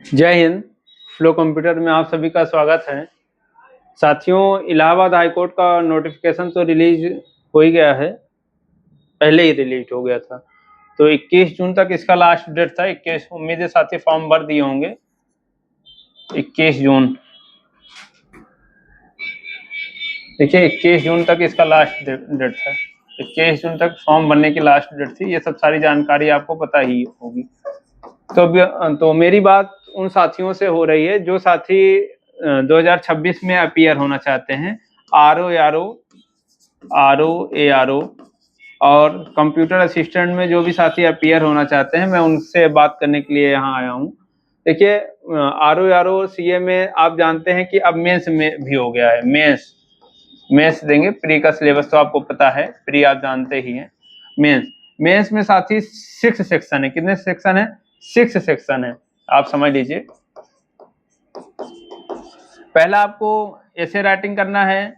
जय Hind. Flow computer में आप सभी का स्वागत है। साथियों, इलाहाबाद हाई कोर्ट का नोटिफिकेशन तो रिलीज हो ही गया है, पहले ही रिलीज हो गया था। तो 21 जून तक इसका लास्ट डेट था। 21 उम्मीद है साथी फॉर्म भर दिए होंगे। 21 जून, देखिए 21 जून तक इसका लास्ट डेट था। 21 जून तक फॉर्म भरने की लास्ट डेट थी। ये सब सारी जानकारी आपको पता ही होगी। तो मेरी बात उन साथियों से हो रही है जो साथी 2026 में अपीयर होना चाहते हैं। आरओ और कंप्यूटर असिस्टेंट में जो भी साथी अपीयर होना चाहते हैं, मैं उनसे बात करने के लिए यहाँ आया हूँ। देखिए, आरओ सीए में आप जानते हैं कि अब मेंस में भी हो गया है। मेंस देंगे। प्री का सिलेबस तो आपको पता है, प्री आप जानते ही हैं। मेंस में साथी 6 सेक्शन है। कितने सेक्शन है? 6 सेक्शन है। आप समझ लीजिए। पहला आपको एसे राइटिंग करना है,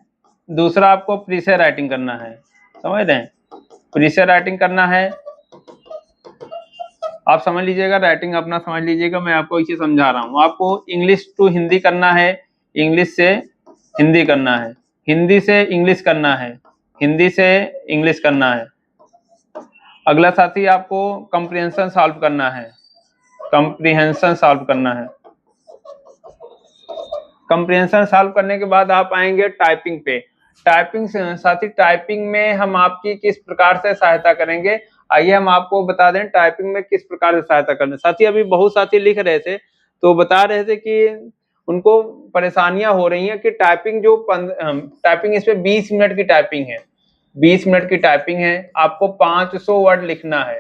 दूसरा आपको प्रीसे राइटिंग करना है। समझ रहे हैं? प्रीसे राइटिंग करना है, आप समझ लीजिएगा, राइटिंग अपना समझ लीजिएगा, मैं आपको इसे समझा रहा हूँ। आपको इंग्लिश टू हिंदी करना है, इंग्लिश से हिंदी करना है, हिंदी से इंग्लिश करना है, हिंदी से इंग्लिश करना है। अगला साथी आपको कंप्रीहेंशन सॉल्व करना है, कंप्रीहेंशन सॉल्व करना है। कंप्रीहेंशन सॉल्व करने के बाद आप आएंगे टाइपिंग पे। टाइपिंग साथी, टाइपिंग में हम आपकी किस प्रकार से सहायता करेंगे, आइए हम आपको बता दें टाइपिंग में किस प्रकार से सहायता करना। साथी, अभी बहुत साथी लिख रहे थे तो बता रहे थे कि उनको परेशानियां हो रही हैं कि टाइपिंग टाइपिंग इसमें 20 मिनट की टाइपिंग है। 20 मिनट की टाइपिंग है। आपको 500 वर्ड लिखना है,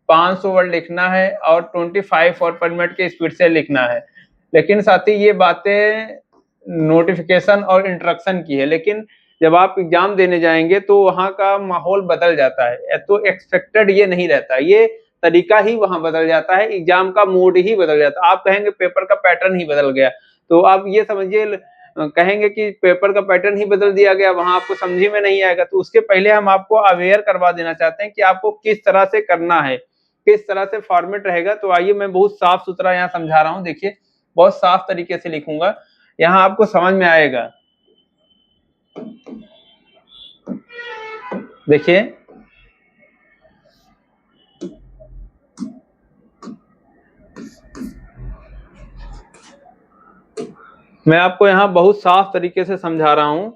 500 वर्ड लिखना है और 25 वर्ड पर मिनट के स्पीड से लिखना है। लेकिन साथी, ये बातें नोटिफिकेशन और इंस्ट्रक्शन की है, लेकिन जब आप एग्जाम देने जाएंगे तो वहाँ का माहौल बदल जाता है। तो एक्सपेक्टेड ये नहीं रहता, ये तरीका ही वहाँ बदल जाता है, एग्जाम का मूड ही बदल जाता है। आप कहेंगे पेपर का पैटर्न ही बदल गया, तो आप ये समझिए, कहेंगे कि पेपर का पैटर्न ही बदल दिया गया, वहाँ आपको समझी में नहीं आएगा। तो उसके पहले हम आपको अवेयर करवा देना चाहते हैं कि आपको किस तरह से करना है, किस तरह से फॉर्मेट रहेगा। तो आइए मैं बहुत साफ सुथरा यहाँ समझा रहा हूँ। देखिए, बहुत साफ तरीके से लिखूंगा, यहाँ आपको समझ में आएगा। देखिए, मैं आपको यहाँ बहुत साफ तरीके से समझा रहा हूँ,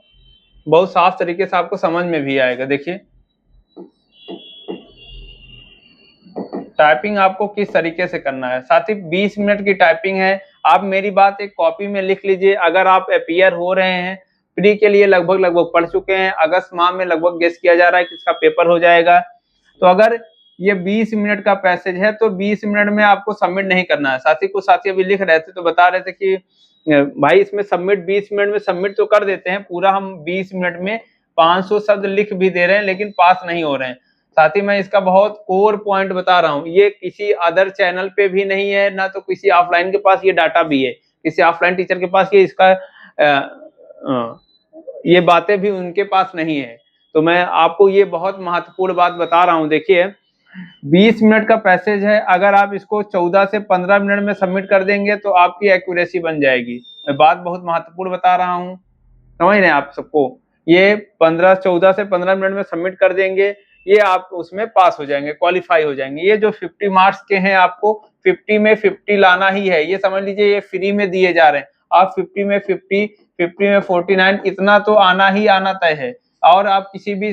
बहुत साफ तरीके से आपको समझ में भी आएगा। देखिए, टाइपिंग आपको किस तरीके से करना है। साथ ही 20 मिनट की टाइपिंग है। आप मेरी बात एक कॉपी में लिख लीजिए। अगर आप अपीयर हो रहे हैं, प्री के लिए लगभग पढ़ चुके हैं, अगस्त माह में लगभग गेस किया जा रहा है कि इसका पेपर हो जाएगा, तो अगर ये 20 मिनट का पैसेज है तो 20 मिनट में आपको सबमिट नहीं करना है। साथी, कुछ साथी अभी लिख रहे थे तो बता रहे थे कि भाई इसमें सबमिट 20 मिनट में सबमिट तो कर देते हैं पूरा, हम 20 मिनट में 500 शब्द लिख भी दे रहे हैं लेकिन पास नहीं हो रहे हैं। साथ ही मैं इसका बहुत कोर पॉइंट बता रहा हूँ, ये किसी अदर चैनल पे भी नहीं है, ना तो किसी ऑफलाइन के पास ये डाटा भी है, किसी ऑफलाइन टीचर के पास ये इसका ये बातें भी उनके पास नहीं है। तो मैं आपको ये बहुत महत्वपूर्ण बात बता रहा हूँ। देखिए, 20 मिनट का पैसेज है, अगर आप इसको 14 से 15 मिनट में सबमिट कर देंगे तो आपकी एक्यूरेसी बन जाएगी। मैं बात बहुत महत्वपूर्ण बता रहा हूँ, समझ रहे हैं आप सबको। ये 14 से 15 मिनट में सबमिट कर देंगे, ये आप उसमें पास हो जाएंगे, क्वालिफाई हो जाएंगे। ये जो 50 मार्क्स के हैं, आपको 50 में 50 लाना ही है। ये समझ लीजिए, ये फ्री में दिए जा रहे हैं। आप 50 में 50, 50 में 49, इतना तो आना ही आना तय है। और आप किसी भी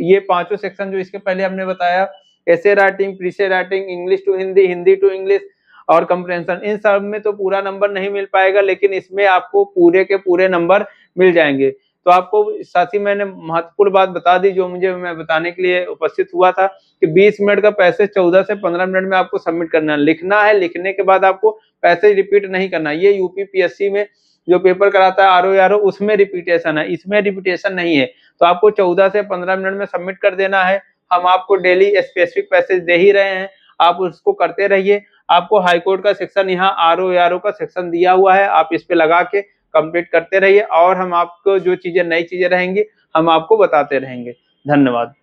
ये पांचों सेक्शन जो इसके पहले हमने बताया, essay writing, précis writing, English to Hindi, Hindi to English और कंप्रेhension, इन सब में तो पूरा नंबर नहीं मिल पाएगा, लेकिन इसमें आपको पूरे के पूरे नंबर मिल जाएंगे। तो आपको साथ ही मैंने महत्वपूर्ण बात बता दी जो मैं बताने के लिए उपस्थित हुआ था कि 20 मिनट का पैसेज 14 से 15 मिनट में आपको सबमिट करना है, लिखना है। लिखने के बाद आपको पैसेज रिपीट नहीं करना। ये यूपीपीएससी में जो पेपर कराता है आरओ उसमें रिपीटेशन है, इसमें रिपीटेशन नहीं है। तो आपको 14 से 15 मिनट में सबमिट कर देना है। हम आपको डेली स्पेसिफिक पैसेज दे ही रहे हैं, आप उसको करते रहिए। आपको हाईकोर्ट का सेक्शन, यहाँ आरओ का सेक्शन दिया हुआ है, आप इस पे लगा के कंप्लीट करते रहिए और हम आपको जो चीजें, नई चीजें रहेंगी, हम आपको बताते रहेंगे। धन्यवाद।